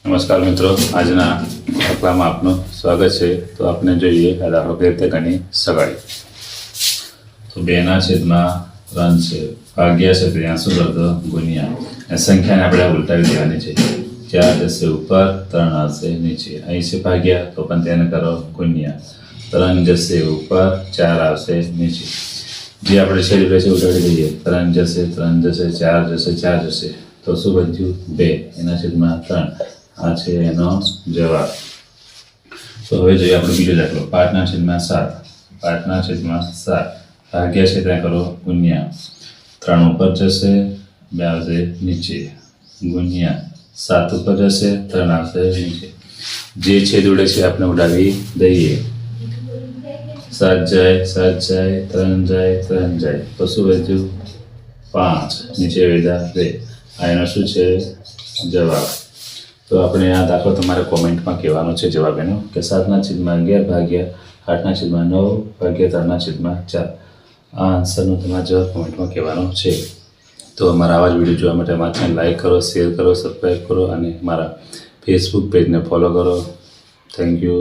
નમસ્કાર મિત્રો, આજના દાખલામાં આપનું સ્વાગત છે। તો આપણે જોઈએ આ દાખલો કઈ રીતે ગણી શકાય। તો 2/3 છે, ભાગ્યા છે ત્યાં શું કરતો ગુણ્યા એ સંખ્યાને આપણે ઉલટાવી દેવાની છે। 4 જશે ઉપર, 3 આવશે નીચે। અહીં છે ભાગ્યા તો પણ તેને કરો ગુણ્યા, 3 જશે ઉપર, 4 આવશે નીચે। જે આપણે છેદ છે ઉડાડી દઈએ, 3 જશે, 3 જશે, 4 જશે, 4 જશે, તો શું બચ્યું 2 એના છેદમાં 3। આ છે એનો જવાબ। તો હવે જોઈએ આપણે બીજો દાખલો 5/7, 5/7 ભાગ્યા છે ત્યાં કરો ગુણ્યા, 3 ઉપર જશે, 2 આવશે નીચે, ગુણ્યા 7 ઉપર જશે, 3 આવશે નીચે। જે છેદ ઉડે છે આપણે ઉડાવી દઈએ, 7 જાય, 7 જાય, 3 જાય, 3 જાય, તો શું બચ્યું 5, નીચે વધ્યા 2। આ એનો શું છે જવાબ। તો આપણે આ દાખલો તમારે કોમેન્ટમાં કહેવાનો છે જવાબ એનો કે 7/11 ભાગ્યા 8/9 ભાગ્યા 3/4। આ આન્સરનો તમારે જવાબ કોમેન્ટમાં કહેવાનો છે। તો અમારા આવા જ વિડીયો જોવા માટે અમારા ચેનલ લાઈક કરો, શેર કરો, સબસ્ક્રાઈબ કરો અને મારા ફેસબુક પેજને ફોલો કરો। Thank you.